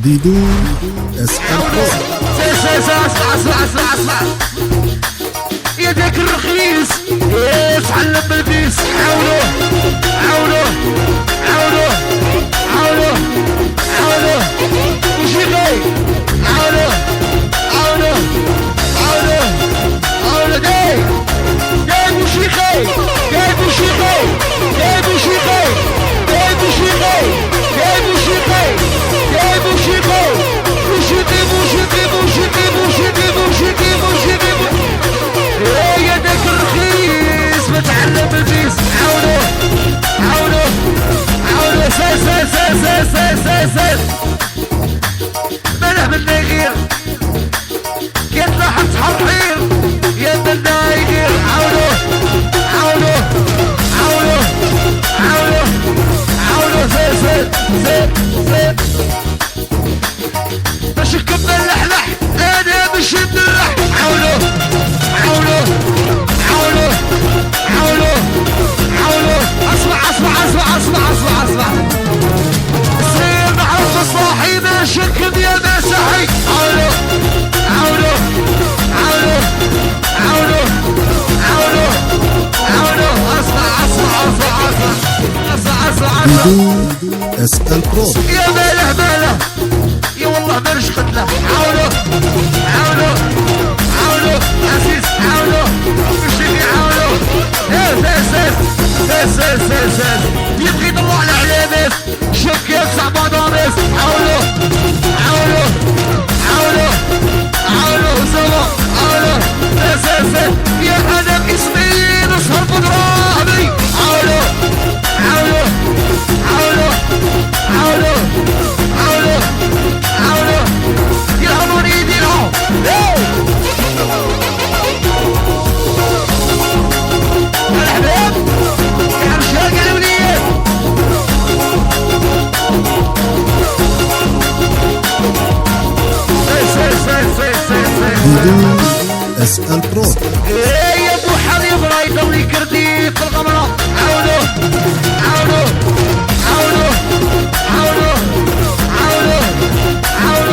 ديدو اسحب اسمع يا داك الرخيص تعلم بالبيس. عاولوه وشي غاي عاولوه جايب وشي غاي يا داك الرخيص متعلم بالبيس. عاولوه ساس ماله منا يغير يطلع تحرير يا منا يغير. عاولوه زيد باش نكمل اللحلح انا باش نلح. عاولوه اسمع سير نعرف صاحبنا شكل يا مسحي. عاولوه اسمع ديدو اسأل برو. يا ماله يا والله ما رشقت له. عاولوه عزيز مش اللي عاولوه ساس يبغي يطلع على علامات شوف كيف صعبان ناس. عاولوه سوا ساس يا انا اسمي نصهر بدراهمي. عاولوه يلهمون ايدينهم. الحباب يا رشاق الاوليات ديدو اسأل برو. يا ابو حبيب راي دولي كردي في الغمرة. عاولوه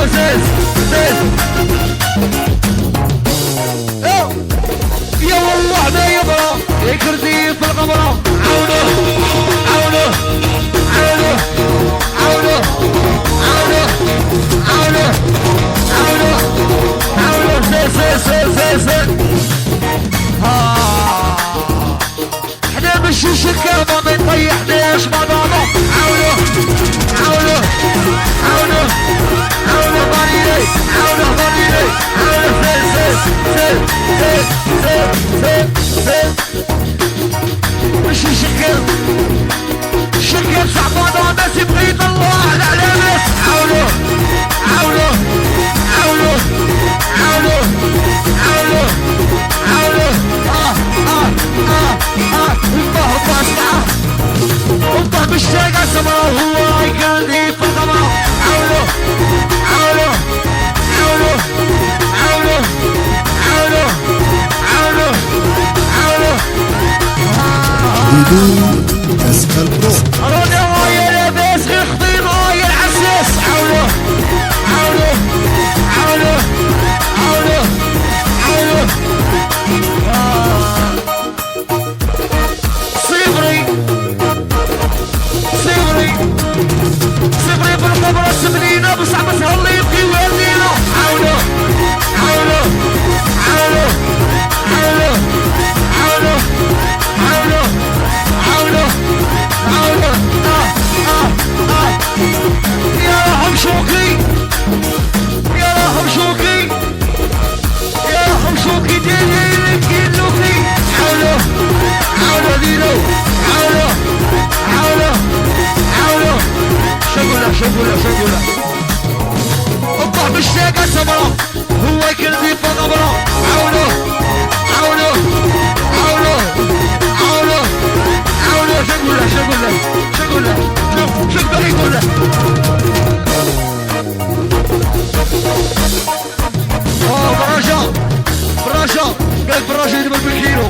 زيز يا والله ما يبرى يكردي في الغمرة. عاولوه زيز احنا مش شكا ما نطيحناش بعضنا. عاولوه ضريري مش شكا صعبانة بس يبغي يطلع على علامات. عاولوه وطه بالشاقة سمرة وهو يقلي في الغمرة. عاولوه ديدو اسأل برو. روني راية لاباس غير خطير راية العساس. عاولوه صفري بالقبرة سبنينة بس عم تهلي يبكي ويهلينا. عاولوه يا رحم شوقي ديالي كيلوكي. عاولوه دينو شقوله اطلع بالشاقة سمرة هو يكلمي في غمرة. عاولوه شقوله شوف بقى يقوله. براجة يدبر بالكيلو.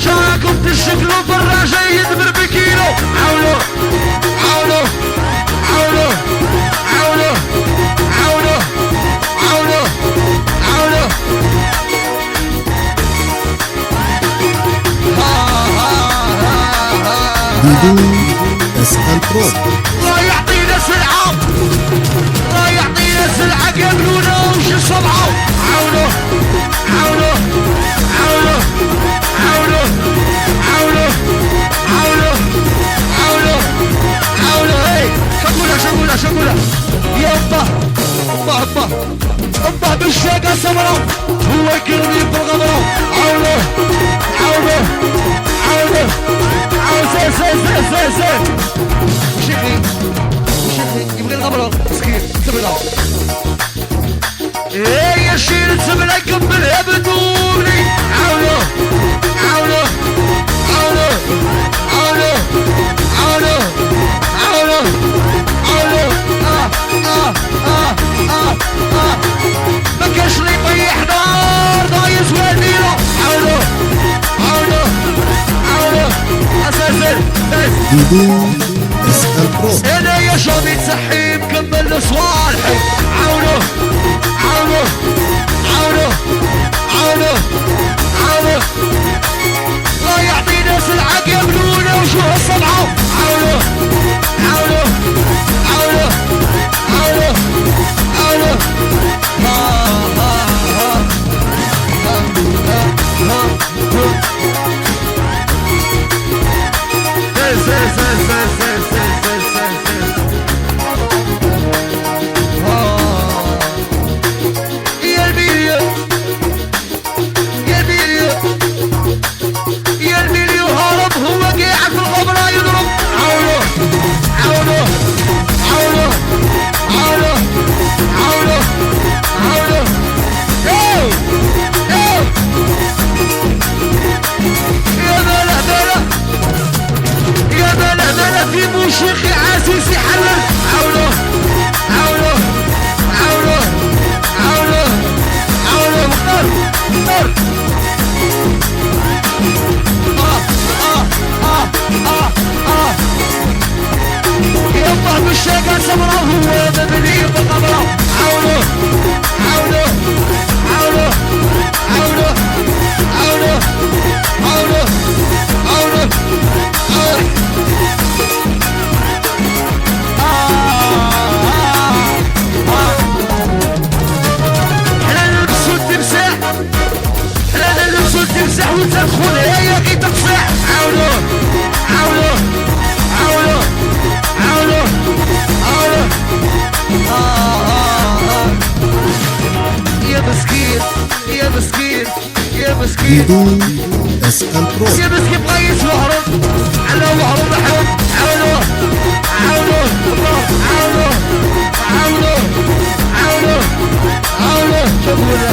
شاكم تشكلوا براجة يدبر بالكيلو. عاولوه ديدو اس ال برو. الله يعطينا سلعة، الله يعطينا سلعة قبلونا وش الصبعة. عاونوا عاونوا عاونوا عاونوا عاونوا عاونوا عاونوا عاونوا. هي شقولة شقولة يا أبا أبا أبا أبا بالشاقة سمرة هو يكرني بالغمرة. عاونوا عاونوا عاونوا عاونوا. سير شيخي يبغي الغمرة مسكين سبلة. ايه يا شيل سبلة يكملها بدوني. عاونوا عاونوا عاونوا عاونوا عاونوا عاونوا عاونوا. ما كاش اللي يطيح نار ضايز والدينا. عاونوا عاونوا عاونوا. اساسا ديدو اس ال برو. انا يا شامي تسحي مكمل صوالحي. عاونوا عاونوا عاونوا عاونوا عاونوا. الله يعطينا سلعة قبلونا وشو هالصبعة. عاونوا عاونوا عاونوا عاونوا عاونوا. في موشيخي عاسيسي حلل. عاونوا عاونوا عاونوا عاونوا عاونوا. مختار مختار. يبا بالشاقة سمرة هو مبني بالقمرة. عاونوا عاونوا عاونوا عاونوا عاونوا عاونوا عاونوا عاونوا. تمسح وتدخل هي كي تقصح. عاونوا عاونوا عاونوا عاونوا عاونوا. يا مسكين يا مسكين يا مسكين. ديدو اس ال برو. يا مسكين بغا يتهرب على وهرب محروم. عاونوا عاونوا عاونوا عاونوا عاونوا عاونوا. شغلة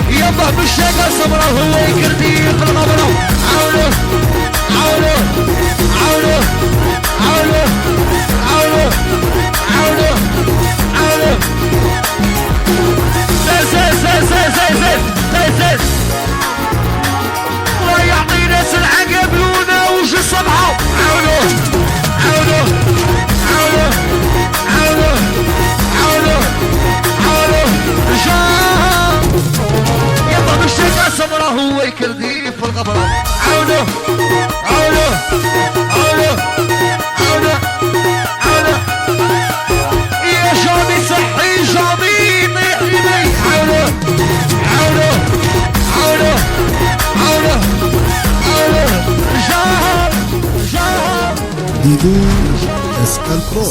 يبا بالشاقة سمرة هو يكردي في الغمرة. عاونوا عاونوا عاونوا عاونوا عاونوا عاونوا عاونوا. سير الله يعطينا سلعة قبلونا وش الصبحة. عاونوا عاونوا عاونوا عاونوا عاونوا عاونوا. يبا بالشاقة سمرة هو يكردي في الغمرة. عاونوا عاونوا عاونوا عاونوا عاونوا. يا شامي صحي شامي يطيح يبي. عاونوا عاونوا عاونوا عاونوا عاونوا. جاهر ديدو اس ال برو.